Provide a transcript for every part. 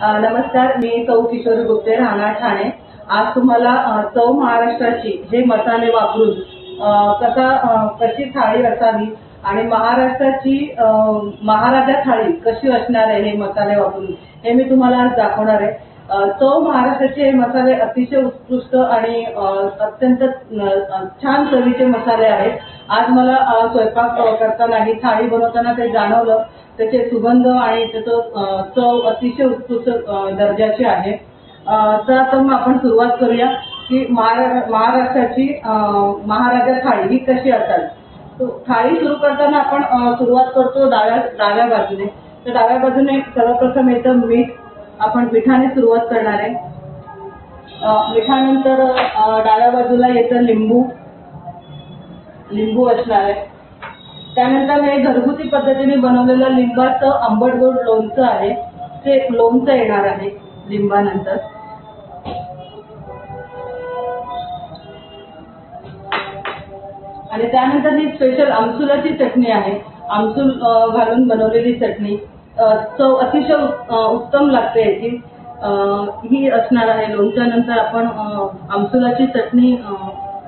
नमस्कार, मी सौ किशोरी गुप्ते, राहणार ठाणे. आज तुम्हाला चव महाराष्ट्राची हे मसाले वापरून कशी थाळी असावी आणि महाराष्ट्राची महाराजा थाळी कशी असणार आहे हे मसाले वापरून हे मी तुम्हाला आज दाखवणार आहे. चव महाराष्ट्राचे हे मसाले अतिशय उत्कृष्ट आणि अत्यंत छान चवीचे मसाले आहेत. आज मला स्वयंपाक करताना ही थाळी बनवताना ते जाणवलं. त्याचे सुगंध आणि त्याचं चव अतिशय उत्कृष्ट दर्जाची आहे. तर आता मग आपण सुरुवात करूया की महाराष्ट्राची महाराजा थाळी ही कशी असावी. थाळी सुरू करताना आपण सुरुवात करतो डाव्या बाजूने. तर डाव्या बाजूने सर्वप्रथम येतं मीठ. आपण मिठाने सुरुवात करणार आहे. मिठानंतर डाव्या बाजूला येतं लिंबू असणार आहे. त्यानंतर हे घरगुती पद्धतीने बनवलेलं लिंबाचं आंबट गोड लोणचं आहे, ते लोणचं येणार आहे लिंबानंतर. आणि त्यानंतर ही स्पेशल आमसुलाची चटणी आहे. आमसूल घालून बनवलेली चटणी चव अतिशय उत्तम लागते याची. ही असणार आहे. लोणच्यानंतर आपण आमसुलाची चटणी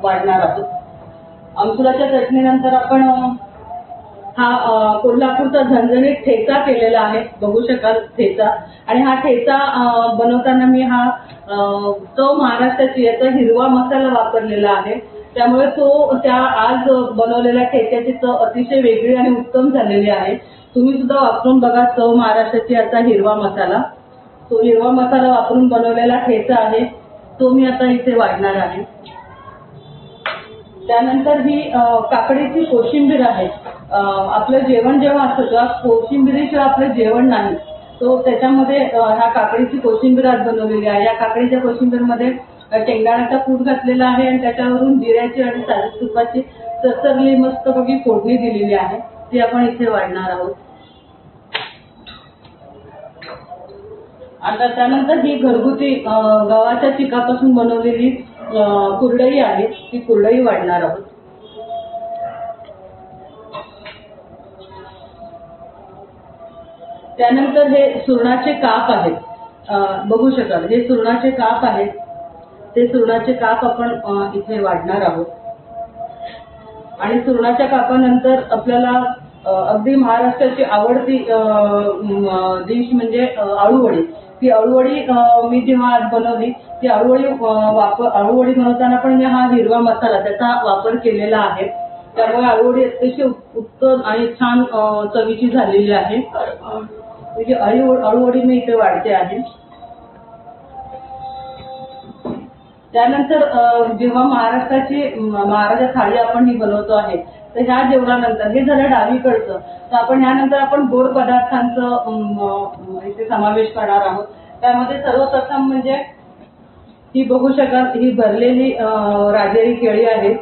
वाढणार आहोत. आमसुलाच्या चटणीनंतर आपण हा कोल्हापूरचा झणझणीत ठेचा केलेला आहे, बघू शकाल ठेचा. आणि हा ठेचा बनवताना मी हा चव महाराष्ट्राची याचा हिरवा मसाला वापरलेला आहे. त्यामुळे त्या आज बनवलेल्या ठेच्याची चव अतिशय वेगळी आणि उत्तम झालेली आहे. तुम्ही सुद्धा वापरून बघा चव महाराष्ट्राची याचा हिरवा मसाला. तो हिरवा मसाला वापरून बनवलेला ठेचा आहे, तो मी आता इथे वाढणार आहे. त्यानंतर ही काकडीची कोशिंबीर आहे. आपलं जेवण जेव्हा असतं तेव्हा कोशिंबिरीशिवाय आपलं जेवण नाही. त्याच्यामध्ये ह्या काकडीची कोशिंबीर आज बनवलेली आहे. या काकडीच्या कोशिंबीरमध्ये शेंगदाण्याचा कूट घातलेला आहे आणि त्याच्यावरून जिऱ्याची आणि साजूक तुपाची चरचरली मस्तपैकी फोडणी दिलेली आहे, ती आपण इथे वाढणार आहोत. आता त्यानंतर ही घरगुती गव्हाच्या चिकापासून बनवलेली कुरडई आहे, ती कुरडई वाढणार आहोत. त्यानंतर हे सुरणाचे काप आहेत, बघू शकाल हे सुरणाचे काप आहेत. ते सुरणाचे काप आपण इथे वाढणार आहोत. आणि सुरणाच्या कापानंतर आपल्याला अगदी महाराष्ट्राची आवडती डिश म्हणजे अळूवडी. ती अळूवडी मी जेव्हा आज बनवली, ती अळूवडी बनवताना पण मी हा हिरवा मसाला त्याचा वापर केलेला आहे. त्यामुळे अळूवडी अतिशय उत्तम आणि छान चवीची झालेली आहे. अळूवडी मी इथे वाढते आहे. त्यानंतर जेव्हा महाराष्ट्राची महाराजा थाळी आपण ही बनवतो आहे, तर ह्या जेवणानंतर हे झालं डावीकडचं. तर आपण ह्यानंतर आपण गोड पदार्थांचं इथे समावेश करणार आहोत. त्यामध्ये सर्वप्रथम म्हणजे ही बघू शकाल ही भरलेली राजेरी केळी आहे,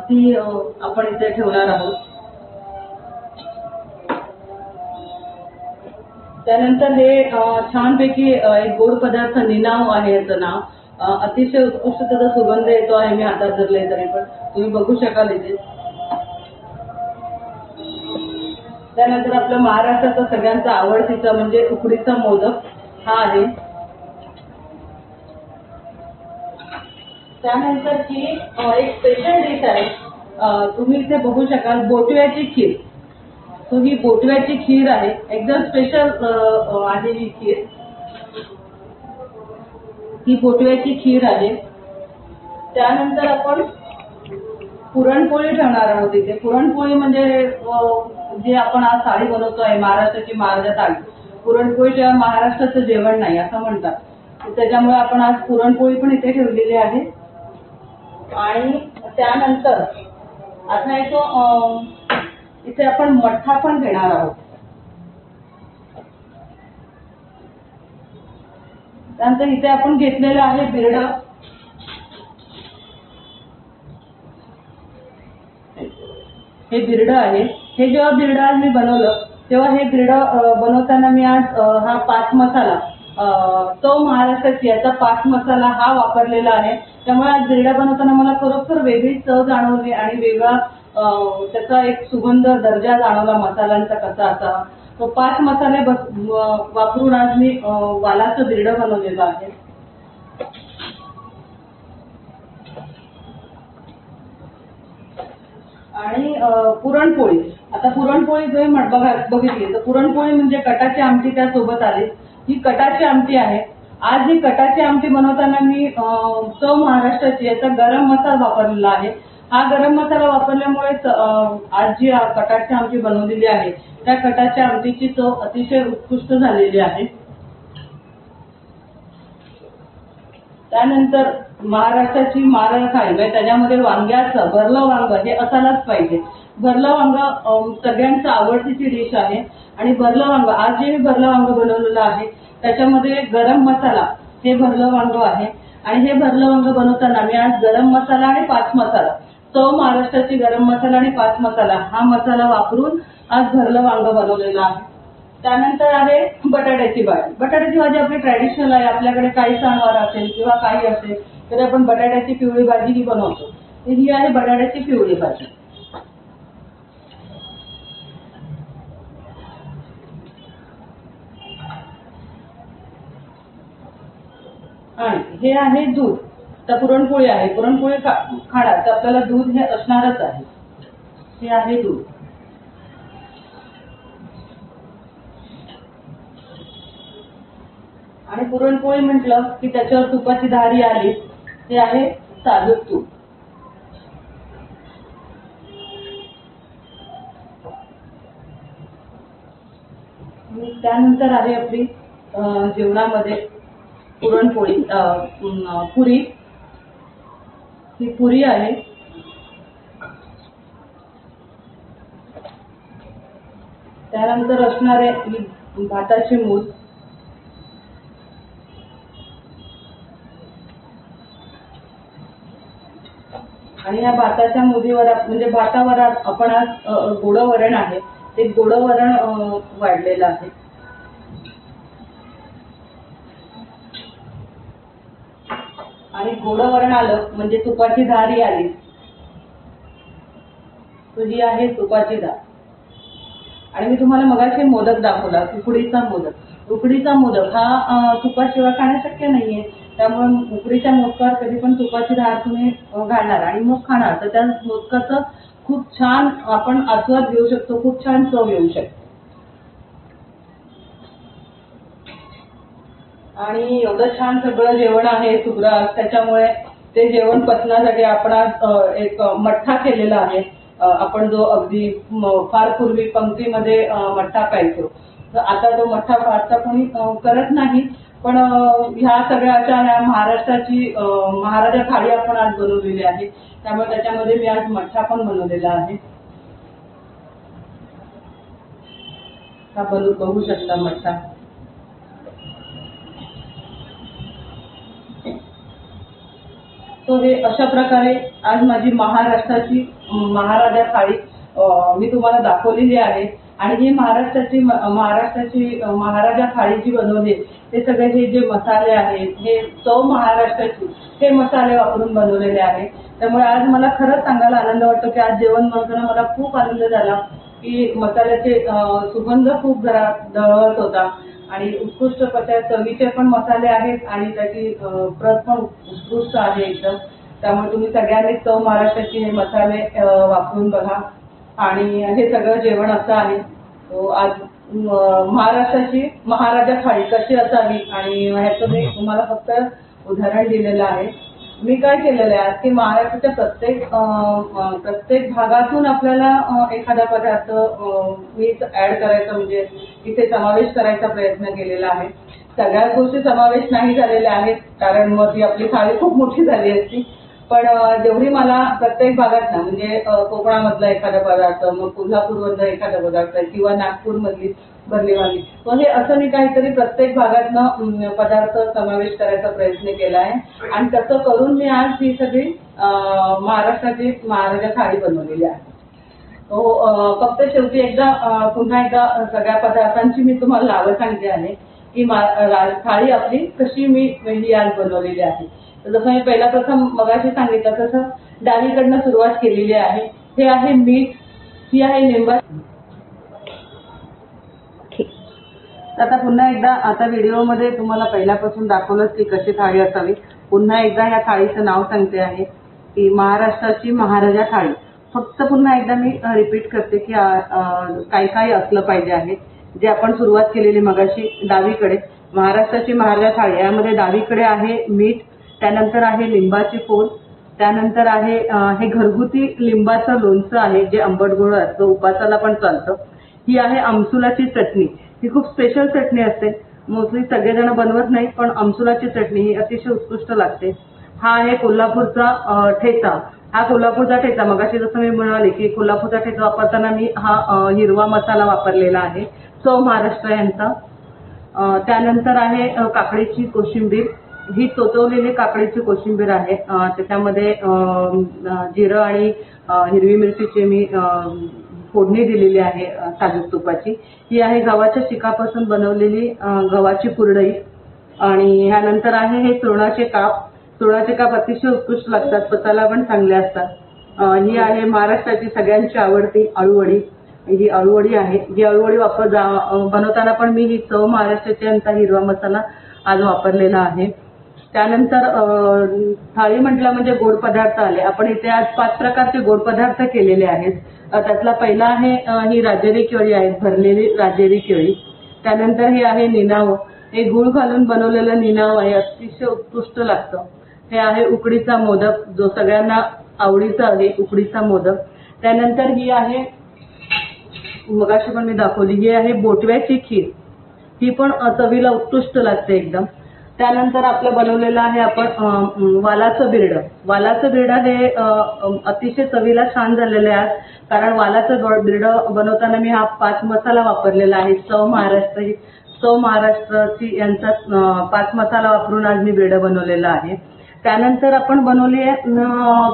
ती आपण इथे ठेवणार आहोत. त्यानंतर हे छानपैकी एक गोड पदार्थ निनाव आहे, याचं नाव. अतिशय उत्कृष्ट त्याचा सुगंध येतो आहे. मी हातात धरले तरी पण तुम्ही बघू शकाल इथे. त्यानंतर आपलं महाराष्ट्राचा सगळ्यांचा आवडतीचा म्हणजे उकडीचा मोदक हा आहे. त्यानंतर ही एक स्पेशल डिश आहे, तुम्ही इथे बघू शकाल बोटव्याची खीर. ही बोटव्याची खीर आहे, एकदम स्पेशल आहे ही खीर. ही बोटव्याची खीर आहे. त्यानंतर आपण पुरणपोळी ठेवणार आहोत इथे. पुरणपोळी म्हणजे जे आपण आज थाळी बनवतो आहे महाराष्ट्राची महाराजा थाळी. पुरणपोळीशिवाय महाराष्ट्राचं जेवण नाही असं म्हणतात. त्याच्यामुळे आपण आज पुरणपोळी पण इथे ठेवलेली आहे. आणि त्यानंतर आता येतो इथे आपण मठ्ठा पण घेणार आहोत. त्यानंतर इथे आपण घेतलेलं आहे बिरडं. हे बिरडं आहे. हे जेव्हा बिरडं आज मी बनवलं तेव्हा हे बिरडं बनवताना मी आज हा पाच मसाला चव महाराष्ट्राची याचा पाच मसाला हा वापरलेला आहे. त्यामुळे आज बिरडा बनवताना मला खरोखर वेगळी चव जाणवली आणि वेगळा त्याचा एक सुगंध दर्जा जाणवला मसाल्यांचा कसा असावा. तो 5 मसाले वापरून आज मी वालाचं धिरडं बनवलेलं आहे. आणि पुरणपोळी. आता पुरणपोळी तुम्ही बघितली तर पुरणपोळी म्हणजे कटाची आमटी त्यासोबत आली. ही कटाची आमटी आहे. आज ही कटाची आमटी बनवताना मी चव महाराष्ट्राची याचा गरम मसाला वापरलेला आहे. हा गरम मसाला वापरल्यामुळे आज जी कटाची आमटी बनवलेली आहे त्या कटाच्या आमटीची चव अतिशय उत्कृष्ट झालेली आहे. त्यानंतर महाराष्ट्राची मारळ थाळी म्हणजे त्याच्यामध्ये वांग्याचं भरलं वांग हे असायलाच पाहिजे. भरलं वांग सगळ्यांचं आवडतीची डिश आहे. आणि भरलं वांग आज जे मी भरलं वांग बनवलेलं आहे त्याच्यामध्ये गरम मसाला हे भरलं वांग आहे. आणि हे भरलं वांग बनवताना मी आज गरम मसाला आणि 5 मसाला चव महाराष्ट्राची गरम मसाला आणि 5 मसाला हा मसाला वापरून आज भरलं वांग बनवलेलं आहे. त्यानंतर आहे बटाट्याची भाजी. बटाट्याची भाजी आपली ट्रॅडिशनल आहे. आपल्याकडे काही सणवार असेल किंवा काही असेल तर आपण बटाट्याची पिवळी भाजी ही बनवतो. ही आहे बटाट्याची पिवळी भाजी. आणि हे आहे दूध. तर पुरणपोळी आहे. पुरणपोळी खाणार तर आपल्याला दूध हे असणारच आहे. हे आहे दूध. आणि पुरणपोळी म्हटलं की त्याच्यावर तुपाची धारी आली. ते आहे साजूक तूप. त्यानंतर आहे आपली जेवणामध्ये पुरणपोळी पुरी. ही पुरी आहे. त्यानंतर असणारे भाताची मूद. आणि या भाताच्या मुदीवर म्हणजे भातावर आपण आज गोडं वरण आहे ते गोडं वरण वाढलेलं आहे. आणि गोडं वरण आलं म्हणजे तुपाची धारी आली. तुझी आहे तुपाची धार. आणि मी तुम्हाला मगाशी मोदक दाखवला उकडीचा मोदक. उकडीचा मोदक हा तुपाशिवाय खाणं शक्य नाहीये. त्यामुळे उकडीच्या मोदकावर कधी पण तुपाची धार तुम्ही घालणार आणि मग खाणार तर त्या मोदकाचं खूप छान आपण आस्वाद घेऊ शकतो. खूप छान चव येऊ शकते. आणि एवढं छान सगळं जेवण आहे सुग्रास. त्याच्यामुळे ते जेवण पचण्यासाठी आपण आज एक मठ्ठा केलेला आहे. आपण जो अगदी फार पूर्वी पंक्तीमध्ये मठ्ठा प्यायचो. तर आता तो मठ्ठा फारसा कोणी करत नाही. पण ह्या सगळ्याच्या महाराष्ट्राची महाराजा थाळी आपण आज बनवलेली आहे. त्यामुळे त्याच्यामध्ये मी आज मठ्ठा पण बनवलेला आहे. हा बघू शकता मठ्ठा. तो हे अशा प्रकारे आज माझी महाराष्ट्राची महाराजा थाळी मी तुम्हाला दाखवलेली आहे. आणि ही महाराष्ट्राची महाराजा थाळी जी बनवली ते सगळे हे जे मसाले आहेत हे चव महाराष्ट्राची हे मसाले वापरून बनवलेले आहे. त्यामुळे आज मला खरंच सांगायला आनंद वाटतो की आज जेवण बनवताना मला खूप आनंद झाला की मसाल्याचे सुगंध खूप घरात दळत होता. आणि उत्कृष्ट चवीचे पण मसाले आहेत आणि त्याची प्रत पण उत्कृष्ट आहे एकदम. त्यामुळे तुम्ही सगळ्यांनी चव महाराष्ट्राची हे मसाले वापरून बघा. आणि हे सगळं जेवण असं आहे. आज महाराष्ट्राची महाराजा थाळी कशी असावी आणि ह्याचं मी तुम्हाला फक्त उदाहरण दिलेलं आहे. मी काय केलेलं आहे आज की महाराष्ट्राच्या प्रत्येक भागातून आपल्याला एखादा पदार्थ मी ऍड करायचा म्हणजे इथे समावेश करायचा प्रयत्न केलेला आहे. सगळ्याच गोष्टी समावेश नाही झालेल्या आहेत कारण मग ती आपली थाळी खूप मोठी झाली असती. पण जेवढी मला प्रत्येक भागात ना म्हणजे कोकणामधला एखादा पदार्थ मग कोल्हापूरमधला एखादा पदार्थ किंवा नागपूरमधली भरली वांगी हे असं मी काहीतरी प्रत्येक भागातनं पदार्थ समावेश करायचा प्रयत्न केला आहे. आणि तसं करून मी आज ही सगळी महाराष्ट्राची महाराजा थाळी बनवलेली आहे. फक्त शेवटी पुन्हा एकदा सगळ्या पदार्थांची मी तुम्हाला नावं सांगते आहे की थाळी आपली कशी मी ही आज बनवलेली आहे. तर जसं मी पहिला प्रथम मगाशी सांगितलं तसं डावीकडनं सुरुवात केलेली आहे. हे आहे मीठ. ही आहे आता पुन्हा एकदा आता व्हिडिओमध्ये तुम्हाला पहिल्यापासून दाखवलंच की कशी थाळी असावी. पुन्हा एकदा या थाळीचं नाव सांगते आहे की महाराष्ट्राची महाराजा थाळी. फक्त पुन्हा एकदा मी रिपीट करते की काय काय असलं पाहिजे आहे. जे आपण सुरुवात केलेली मगाशी डावीकडे महाराष्ट्राची महाराजा थाळी, यामध्ये डावीकडे आहे मीठ, त्यानंतर आहे लिंबाची फोड, त्यानंतर आहे हे घरगुती लिंबाचं लोणचं आहे जे आंबट गोड असतं, उपासाला पण चालतं. ही आहे आमसुलाची चटणी. ही खूप स्पेशल चटणी असते, मोस्टली सगळेजण बनवत नाही, पण आमसुलाची चटणी ही अतिशय उत्कृष्ट लागते. हा आहे कोल्हापूरचा ठेचा. हा कोल्हापूरचा ठेचा, मगाशी जसं मी म्हणाले की कोल्हापूरचा ठेचा वापरताना मी हा हिरवा मसाला वापरलेला आहे, चव महाराष्ट्र यांचा. त्यानंतर आहे काकडीची कोशिंबीर. ही चोचवलेली काकडीची कोशिंबीर आहे. त्याच्यामध्ये जिरं आणि हिरवी मिरचीची मी फोडणी दिलेली आहे साजूक तुपाची. ही आहे गव्हाच्या चिकापासून बनवलेली गव्हाची कुरडई. आणि ह्यानंतर आहे हे चुरणाचे काप. चुरणाचे काप अतिशय उत्कृष्ट लागतात, पचायला पण चांगले असतात. ही आहे महाराष्ट्राची सगळ्यांची आवडती अळूवडी. ही अळूवडी आहे. ही अळूवडी बनवताना पण मी ही चव महाराष्ट्राची यांचा हिरवा मसाला आज वापरलेला आहे. त्यानंतर थाळी म्हटलं म्हणजे गोड पदार्थ आले. आपण इथे आज 5 प्रकारचे गोड पदार्थ केलेले आहेत. त्यातला पहिला आहे ही राजेरी केळी आहे, भरलेली राजेरी केळी. त्यानंतर हे आहे निनाव. हे गूळ घालून बनवलेलं निनाव आहे, अतिशय उत्कृष्ट लागतं. हे आहे उकडीचा मोदक, जो सगळ्यांना आवडीचा आहे, उकडीचा मोदक. त्यानंतर ही आहे, मगाशी पण मी दाखवली, ही आहे बोटव्याची खीर. ही पण चवीला उत्कृष्ट लागते एकदम. त्यानंतर आपलं बनवलेलं आहे आपण वालाचं बिरडं. वालाचं बिरडं हे अतिशय चवीला छान झालेलं आहे, कारण वालाचं बिरडं बनवताना मी हा 5 मसाला वापरलेला आहे. चव महाराष्ट्राची यांचा 5 मसाला वापरून आज मी बिरडं बनवलेलं आहे. त्यानंतर आपण बनवली आहे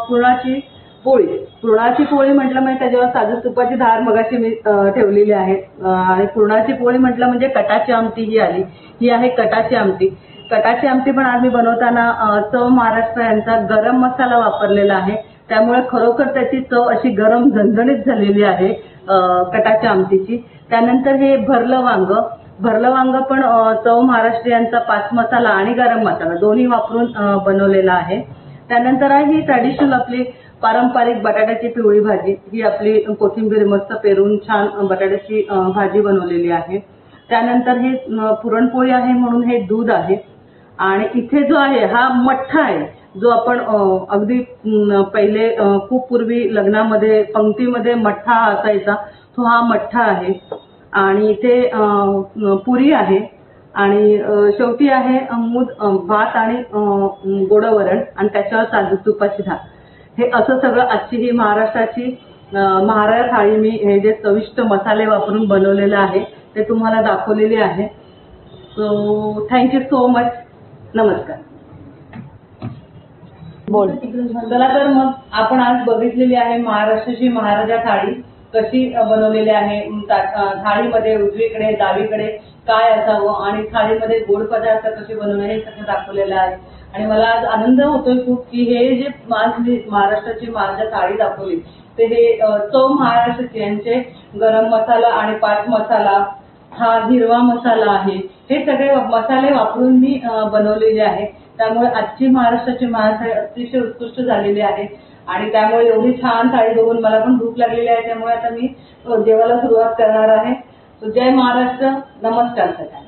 पुरणाची पोळी. पुरणाची पोळी म्हटलं म्हणजे त्याच्यावर साजूक तुपाची धार मगाशी मी ठेवलेली आहे. आणि पुरणाची पोळी म्हटलं म्हणजे कटाची आमटी ही आली. ही आहे कटाची आमटी. कटाची आमटी पण आज मी बनवताना चव महाराष्ट्र यांचा गरम मसाला वापरलेला आहे, त्यामुळे खरोखर त्याची चव अशी गरम झणझणीत झालेली आहे कटाच्या आमटीची. त्यानंतर हे भरलं वांग. भरलं वांग पण चव महाराष्ट्र यांचा 5 मसाला आणि गरम मसाला दोन्ही वापरून बनवलेला आहे. त्यानंतर आहे ही ट्रॅडिशनल आपली पारंपरिक बटाट्याची पिवळी भाजी. ही आपली कोथिंबीर मस्त पेरून छान बटाट्याची भाजी बनवलेली आहे. त्यानंतर हे पुरणपोळी आहे म्हणून हे दूध आहे. आणि इथे जो आहे हा मठ्ठा आहे, जो आपण अगदी पहिले खूप पूर्वी लग्नामध्ये पंक्तीमध्ये मठ्ठा असायचा, तो हा मठ्ठा आहे. आणि इथे पुरी आहे. आणि शेवटी आहे भात आणि गोडवरण आणि त्याच्यावर साजूक तुपाची धार. हे असं सगळं आजची ही महाराष्ट्राची महाराज थाळी मी हे जे चविष्ट मसाले वापरून बनवलेलं आहे ते तुम्हाला दाखवलेले आहे. So thank you so much. नमस्कार. बोल. चला तर मग आपण आज बघितलेली आहे महाराष्ट्राची महाराजा थाळी कशी बनवलेली आहे. थाळीमध्ये उजवीकडे डावीकडे काय असावं आणि थाळीमध्ये गोड पदार्थ कसे बनवणे हे सगळं दाखवलेलं आहे. आणि मला आज आनंद होतोय खूप की हे जे महाराष्ट्राची महाराजा थाळी दाखवली ते हे चव महाराष्ट्राची यांचे गरम मसाला आणि 5 मसाला, हा हिरवा मसाला आहे, हे सगळे मसाले वापरून मी बनवलेले आहे. त्यामुळे आजची महाराष्ट्राची महाथाळी अतिशय उत्कृष्ट झालेली आहे. आणि त्यामुळे एवढी छान थाळी बघून मला पण भूक लागलेली आहे. त्यामुळे आता मी जेवायला सुरुवात करणार आहे. जय महाराष्ट्र. नमस्कार सगळ्यांना.